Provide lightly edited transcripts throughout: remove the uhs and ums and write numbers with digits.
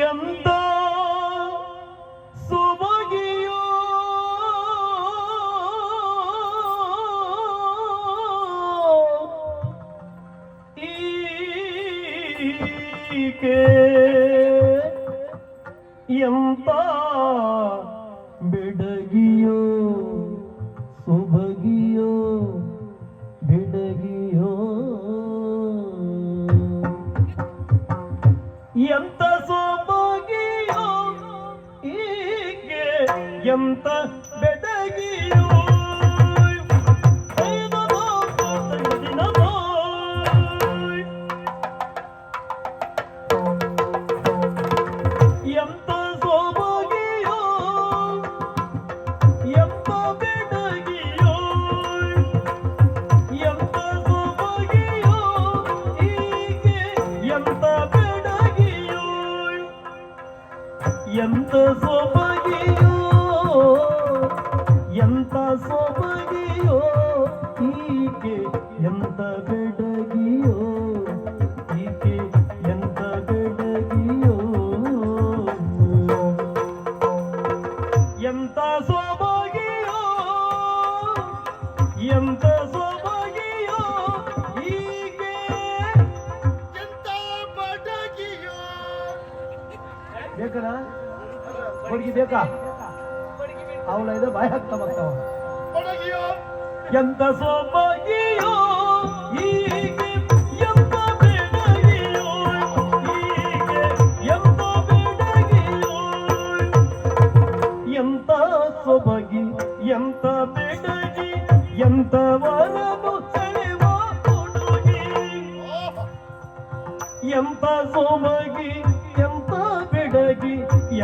ಎಂತ ಸೊಬಗಿಯೋ ಈಕೆ ಎಂತ ಬಿಡಗಿಯೋ ಸೊಬಗಿಯೋ ಬಿಡಗಿಯೋ ಎಂತ ಸೊಬಗಿಯೋ ಈಕೆ ಎಂತ ಬೆಡಗಿಯೋ ಎಂತ ಸೊಬಗಿಯೋ ಎಂತ ಬೆಡಗಿಯೋ ಎಂತ ಸೊಬಗಿಯೋ ಈಕೆ ಎಂತ ಬೆಡಗಿಯೋ ಎಂತ ಸೊಬಗಿಯೋ ಎಂತ ಸೊಬಗಿಯೋ ಈಕೆ ಎಂತ ಬೆಡಗಿಯೋ ಈಕೆ ಎಂತ ಬೆಡಗಿಯೋ ಎಂತ ಸೊಬಗಿಯೋ ಎಂತ ಸೊಬಗಿಯೋ ಈಕೆ ಎಂತ ಬಡಗಿಯೋ ಬೇಕನ ಹುಡುಗಿ ಬೇಕಾ ಅವಳ ಇದೆ ಬಾಯಿ ಹಾಕ್ತಾ ಬರ್ತಾವ ಬಡಗಿಯೋ ಎಂತ ಸೊಬಗಿಯೋ ಈಕೆ ಎಂತ ಬೆಡಗಿಯೋ ಈಕೆ ಎಂತ ಬೆಡಗಿಯೋ ಎಂತ ಸೊಬಗಿ ಎಂತ ಬೆಡಗಿ ಎಂತವರನು ಸೆಳೆವ ಹುಡುಗಿ ಎಂತ ಸೊಬಗಿ ಎಂತ ಬೆಡಗಿ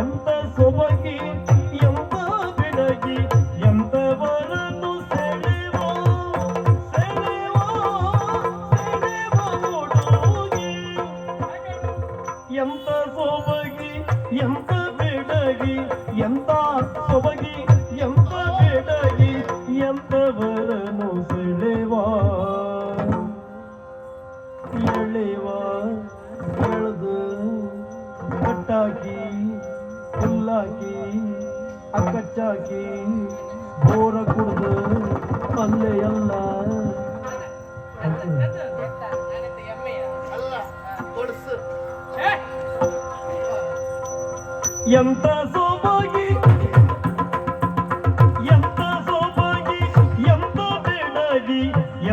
ಎಂತ ಸೊಬಗಿ ಎಂತ ಬೆಡಗಿ ಎಂತವರನ್ನು ಸೆಳೆವ ಸೆಳೆವ ಸೆಳೆವ ಹುಡುಗಿ ಎಂತ ಸೊಬಗಿ ಎಂತ ಬೆಡಗಿ ಎಂತ ಸೊಬಗಿ ಎಂತ ಬೆಡಗಿ ಎಂತವರನ್ನು ಸೆಳೆವ ಎಳೆವ ಎಳೆದು ಕಟ್ಟಾಕಿ ಹುಲ್ಲಾಕಿ ಅಕ್ಕಚ್ಚಾಕಿ ಬೋರ ಕುಡ್ದು ಅಲ್ಲೇ ಎಲ್ಲ ಅಲ್ಲ ಕೊಡ್ಸು ಎಂತ ಸೊಬಗಿ ಎಂತ ಸೊಬಗಿ ಎಂತ ಬೆಡಗಿ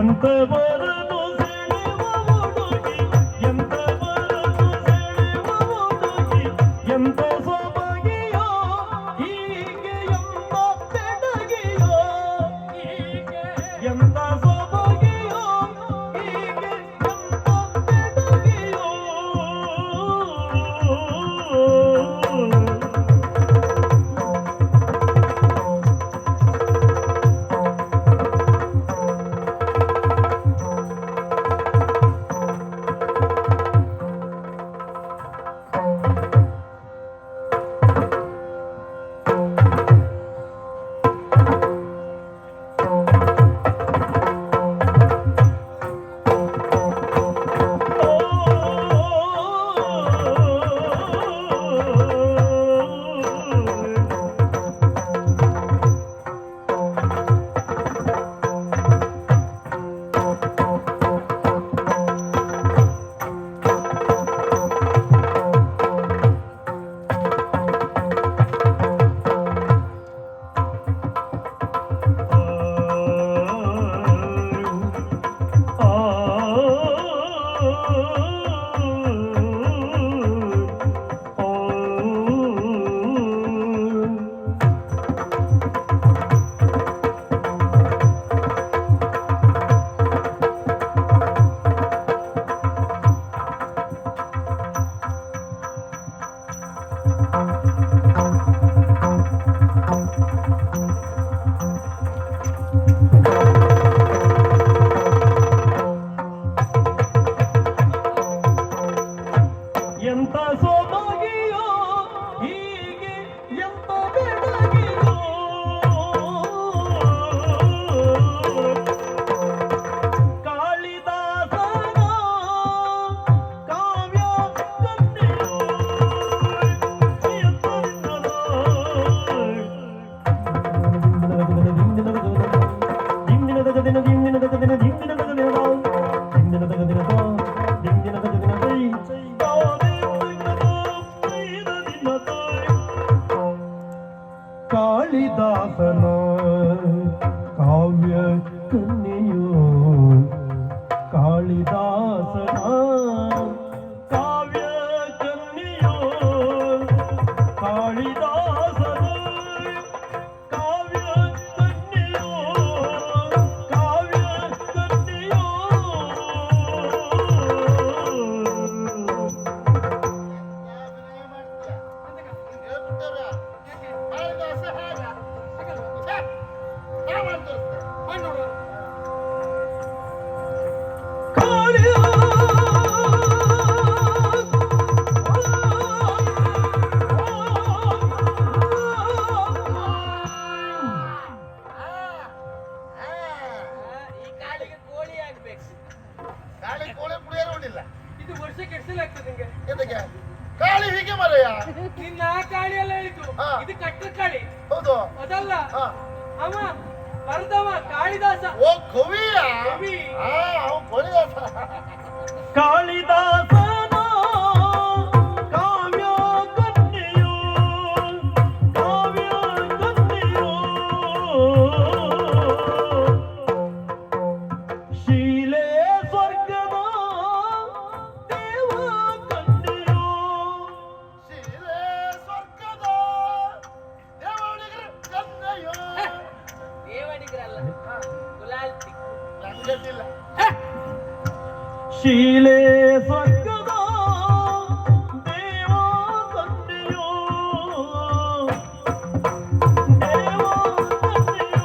ಎಂತವರನು ಸೆಳೆವ ಹುಡುಗಿ ಎಂತವರನು ಸೆಳೆವ ಹುಡುಗಿ ಎಂತ ಸೊಬಗಿಯೋ ಹೀಗೆ ಎಂತ ಬೆಡಗಿಯೋ ಹೀಗೆ ಎಂತ ಸೊಬಗಿಯೋ ಹೀಗೆ ಎಂತ ಬೆಡಗಿಯೋ ಕಾಳಿದಾಸನ ಕಾವ್ಯ ವರ್ಷ ಕೆಡ್ಸಲಾಗ್ತದೆ ನಿಂಗೆ. ಎದಕ್ಕೆ ಕಾಳಿ ಹೀಗೆ ಮರೆಯ ನಿನ್ನ ಕಾಳಿ ಎಲ್ಲ ಹೇಳಿತು, ಹಾ. ಇದು ಕಟ್ಟ ಕಾಳಿ ಹೌದು ಅದಲ್ಲ. ಹಾ. ಅವ ಬರೆದವ ಕಾಳಿದಾಸ. ಓ ಕವಿಯ ಕವಿ. ಅವನು ಕೊಳಿದಾಸ. ಕಾಳಿದಾಸನ ಕಾವ್ಯ ಕನ್ಯೆಯು ಕಾವ್ಯ ಕನ್ಯೆಯು ಶೀಲೆ ಸ್ವರ್ಗದ ದೇವ ಕನ್ಯೆಯು ಶೀಲೆ ಸ್ವರ್ಗದ ದೇವಳಿಗರ ಕನ್ನೆಯೋ. ದೇವಡಿಗರಲ್ಲ, ಗುಲಾಲ್ತಿ. ನಂಗೆ ಗೊತ್ತಿಲ್ಲ. ಶೀಲೆ ಸ್ವರ್ಗದ ದೇವ ಕನ್ಯೆಯು ದೇವ ಕನ್ಯೆಯು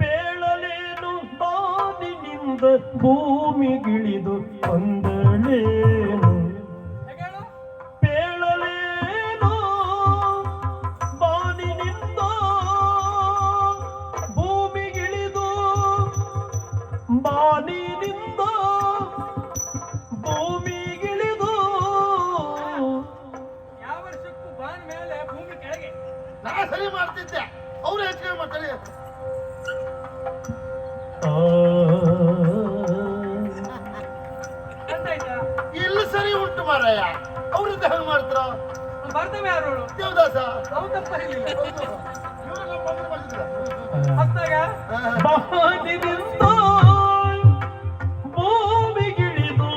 ಬೇಳಲೇನು ಬಾನಿನಿಂದ ಭೂಮಿಗಿಳಿದು ಬಂದಳೇನು ಹೇಳು. ಬೇಳಲೇನು ಬಾನಿನಿಂದ ಭೂಮಿಗಿಳಿದು ಬಾನಿನಿಂದ ಭೂಮಿಗಿಳಿದು ಯಾವ ವರ್ಷಕ್ಕೂ ಬಾನ್ ಮೇಲೆ ಭೂಮಿ ಕೆಳಗೆ. ನಾ ಸರಿ ಮಾಡ್ತಿದ್ದೆ, ಅವ್ರು ಹೆಚ್ಚಿಗೆ ಮಾಡ್ತಾರೆ. ಗೊತ್ತಾಯ್ತಾ? ಇಲ್ಲಿ ಸರಿ ಉಂಟು ಮಾರಾಯ, ಅವ್ರದ್ದು ಹೆಂಗ್ ಮಾಡ್ತಾರ? ಬರ್ತವ ಯಾರು ಅವಳು? ದೇವದಾಸ. ಅವನು ತಪ್ಪಿರಲಿಲ್ಲ. ಹೌದು. ಇವ್ರೆಲ್ಲ ಬಂದು ಬಂದಿದ್ರ. ಹೊಸ್ದಾಗ ಬಾನಿನಿಂದ ಭೂಮಿಗಿಳಿದು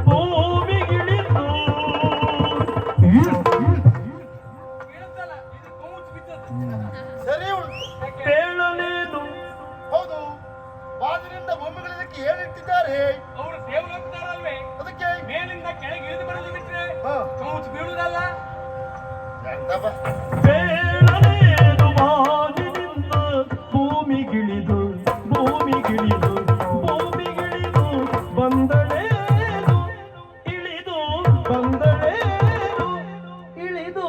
ಭೂಮಿಗಿಳಿದು ಬೀಳುತ್ತಲ್ಲ, ಇದು ಕೊಂಚ ಬಿದ್ದದ್ದು. ಸರಿ ಉಂಟು. ಯಾಕೆ? ಬೇಳಲೇನು ಹೌದು, ಬಾದಿನಿಂದ ಬೊಮ್ಮೆಗಳಿದ್ದಕ್ಕೆ ಹೇಳಿಟ್ಟಿದ್ದಾರೆ. ಅವರು ದೇವಲೋಕದಾರಲ್ವೇ? ಅದಕ್ಕೆ ಮೇಲಿಂದ ಕೆಳಗೆ ಇಳಿದು ಬರೋದು ಬಿಟ್ರೆ ಹಾ. ಕೊಂಚ ಬೀಳುವುದಲ್ಲ. ಎಂತಪ್ಪ? ಬೇಳಲೇನು ಬಾನಿನಿಂದ ಭೂಮಿಗಿಳಿದು ಭೂಮಿಗಿಳಿದು ಭೂಮಿಗಿಳಿದು ಬಂದಳೇನು ಇಳಿದು ಬಂದಳೇನು ಇಳಿದು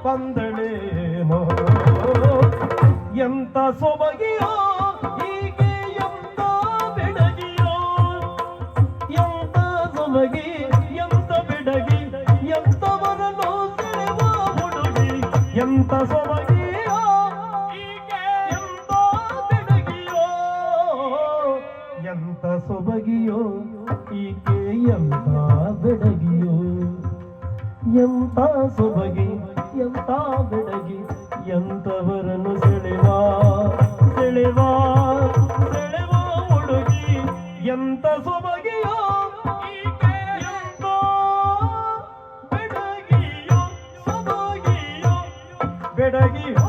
ಬಂದಳೇನು ಎಂತ ಸೊಬಗಿಯೋ ಹೀಗೆ ಎಂತ ಬೆಡಗಿಯೋ ಎಂತ ಸೊಬಗಿ ಎಂತ ಬೆಡಗಿ ಎಂತವರನ್ನು ಸೆಳೆವ ಹುಡುಗಿ ಎಂತ ಸೊಬಗಿಯೋ ಹೀಗೆ ಎಂತ ಬೆಡಗಿಯೋ ಎಂತ ಸೊಬಗಿಯೋ ಈಕೆ ಎಂತ ಬೆಡಗಿಯೋ ಎಂತ ಸೊಬಗಿ ಎಂತ ಬೆಡಗಿ ಎಂತವರನ್ನು ಸೆಳೆವಾ ಸೆಳೆವಾ ಸೆಳೆವಾ ಹುಡುಗಿ ಎಂತ ಸೊಬಗಿಯೋ ಈಕೆ ಎಂತ ಬೆಡಗಿಯೋ ಸೊಬಗಿಯೋ ಬೆಡಗಿಯೋ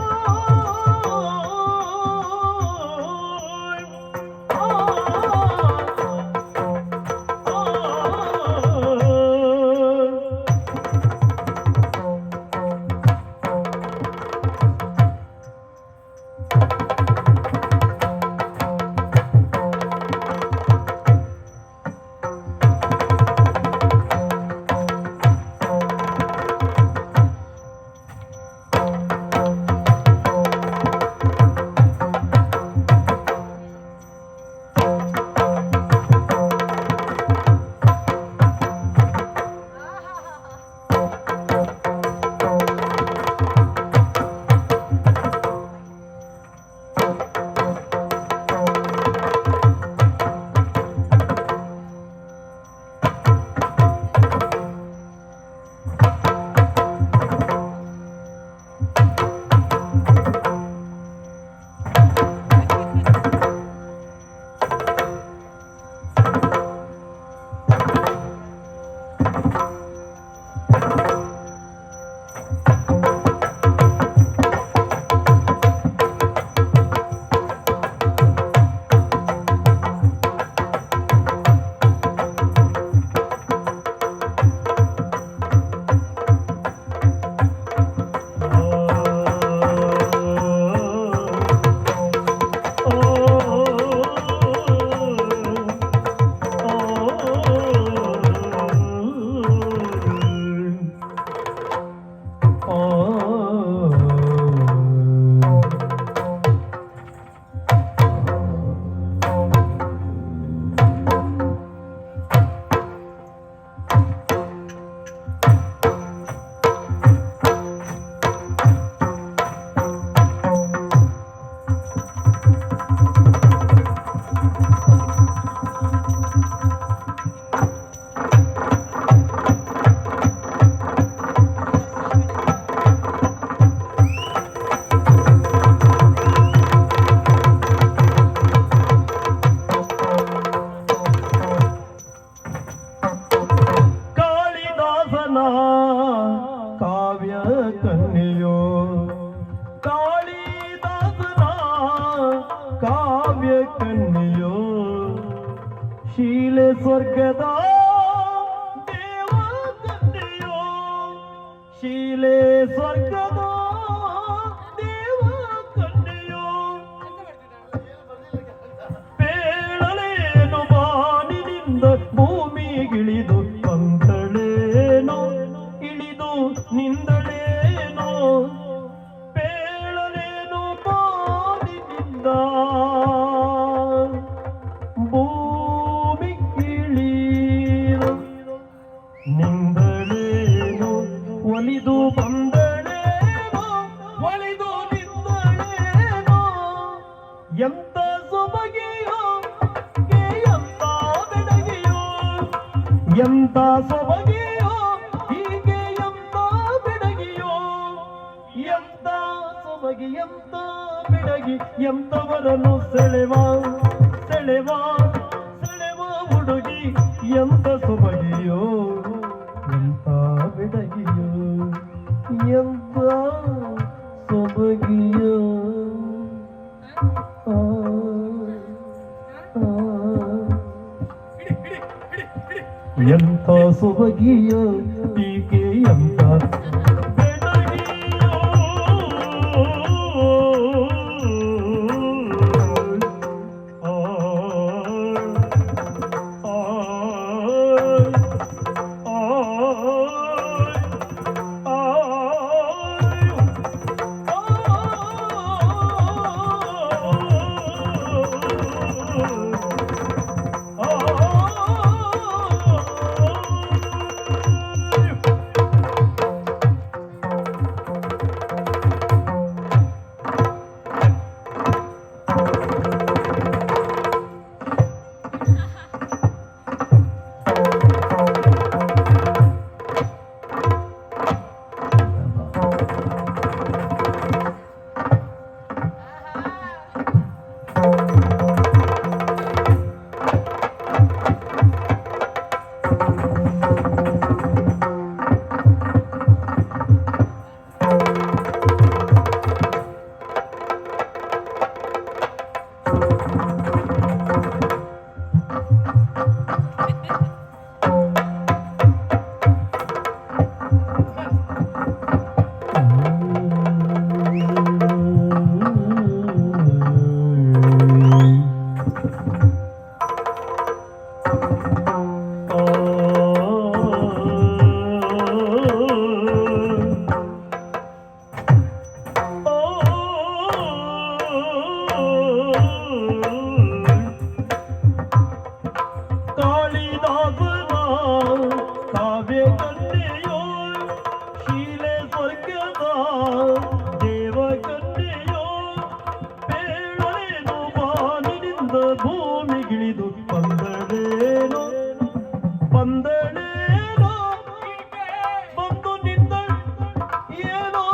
ಶೀಲೆ ಸ್ವರ್ಗದ ದೇವ ಕನ್ಯೆಯೋ, ಶೀಲೆ ಸ್ವರ್ಗದ ದೇವ ಕನ್ಯೆಯೋ, ಪೇಳಲೇನು ಬಾನಿನಿಂದ ಭೂಮಿಗಿಳಿದು ಬಂದಳೇನೋ, ಇಳಿದು ನಿಂದಳೇನೋ, ಪೇಳಲೇನು ಬಾನಿನಿಂದ ಭೂಮಿಗಿಳಿದು ನಿಂದಳೇನೋ, ಒಲಿದು ಬಂದಳೇನೋ, ಒಲಿದು ನಿಂದಳೇನೋ, ಎಂತ ಸೊಬಗಿಯೋ ಎಂತ ಬೆಡಗಿಯೋ, ಎಂತ ಸೊಬಗಿಯೋ ಹೀಗೆ ಎಂತ ಬೆಡಗಿಯೋ, ಎಂತ ಸೊಬಗಿ ಎಂತ ಬೆಡಗಿ, ಎಂತವರನ್ನು ಸೆಳೆವ ಸೆಳೆವ ಸೆಳೆವ ಹುಡುಗಿ, ಎಂತ ಸೊಬಗಿಯೋ ಎಂತ ಬೆಡಗಿಯೋ, ಎಂತ ಸೊಬಗಿಯೋ. ಆ, ಆ, ಎಂತ ಸೊಬಗಿಯೋ ಹೀಗೆ ಎಂತ ಬೆಡಗಿಯೋ. ಆ, ಆ, ಕಾಳಿದಾಸನ ಕಾವ್ಯ ಕನ್ಯೆಯೋ, ಶೀಲೆ ಸ್ವರ್ಗದ ದೇವ ಕನ್ಯೆಯೋ, ಪೇಳಲೇನು ಬಾನಿನಿಂದ ಭೂಮಿಗಿಳಿದು ಬಂದಳೇನೋ, ಬಂದಳೇನೋ, ಬಂದು ನಿಂದ ಏನೋ,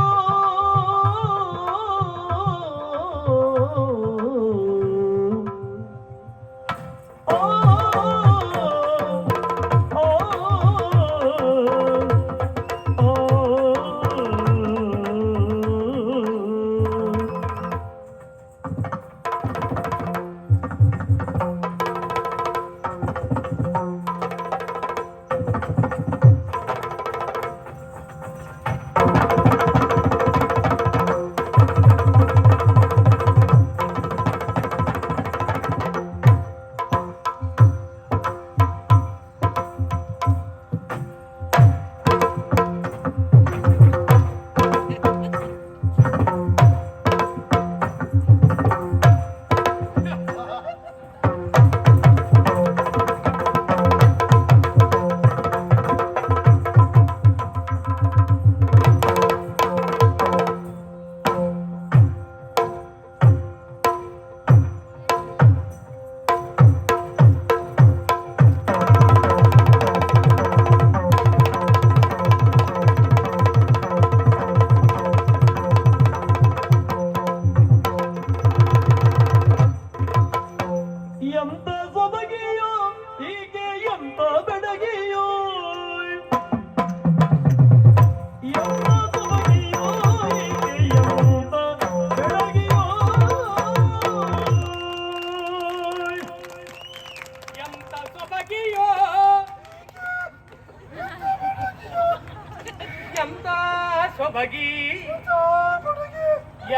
ಬಗಿ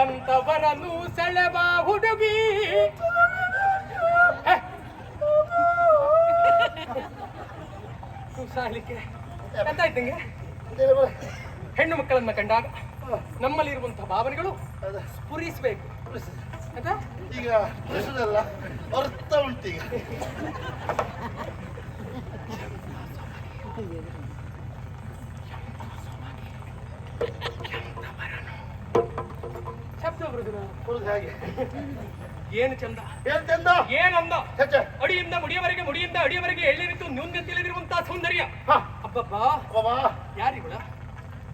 ಎಂತವರನ್ನು ಸೆಳೆವ ಹುಡುಗಿ ಸಾಲಿಕೆ ಎಂತಾಯ್ತಂಗೆ ಹೆಣ್ಣು ಮಕ್ಕಳನ್ನ ಕಂಡಾಗ ನಮ್ಮಲ್ಲಿರುವಂತಹ ಭಾವನೆಗಳು ಸ್ಫುರಿಸಬೇಕು ಆಯ್ತಾ? ಈಗ ಪ್ರಶ್ನೆಲ್ಲ ಅರ್ಥ ಉಂಟೀಗ. ಶಬ್ದ ಬರುದಿಲ್ಲ. ಬರುದು ಹಾಗೆ. ಏನು ಚಂದ, ಏನ್ ಚಂದ, ಏನಂದ, ಛೆ, ಅಡಿಯಿಂದ ಮುಡಿಯವರೆಗೆ, ಮುಡಿಯಿಂದ ಅಡಿಯವರೆಗೆ ಎಳ್ಳಿರಿತು ನ್ಯೂನ್ಯ ತಿಳಿದಿರುವಂತಹ ಸೌಂದರ್ಯ. ಹ, ಅಬ್ಬಬ್ಬಾ, ಬಾಬಾ, ಯಾರಿಗುಳ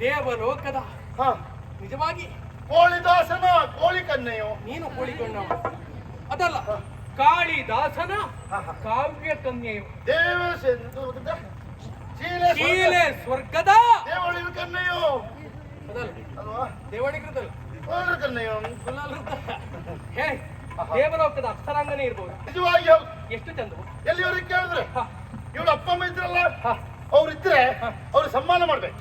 ದೇವಲೋಕದ ಹ, ನಿಜವಾಗಿ ಕೋಳಿದಾಸನ ಕೋಳಿ ಕನ್ನೆಯೋ ನೀನು ಕೋಳಿಕೊಂಡವ ಅದಲ್ಲ, ಕಾಳಿದಾಸನ ಕಾವ್ಯ ಕನ್ಯೆಯು, ಶೀಲೆ ಸ್ವರ್ಗದ ದೇವಳಿನ ಕನ್ನೆಯೋ ಅದಲ್ಲ, ಅಲ್ವಾ, ದೇವಳಿಗದಲ್ಲ, ಕೋಳಿ ಕನ್ನೆಯೋ ಹೇ ದೇವಲೋಕದ ಅಪ್ಸರಾಂಗನೇ ಇರ್ಬೋದು. ನಿಜವಾಗಿ ಹೌದು. ಎಷ್ಟು ಚಂದವು. ಎಲ್ಲಿವರೆಗೆ ಕೇಳಿದ್ರೆ ಹ, ಇವಳು ಅಪ್ಪ ಅಮ್ಮ ಇದ್ರಲ್ಲ, ಅವ್ರಿದ್ರೆ ಅವ್ರಿಗೆ ಸನ್ಮಾನ ಮಾಡ್ಬೇಕು.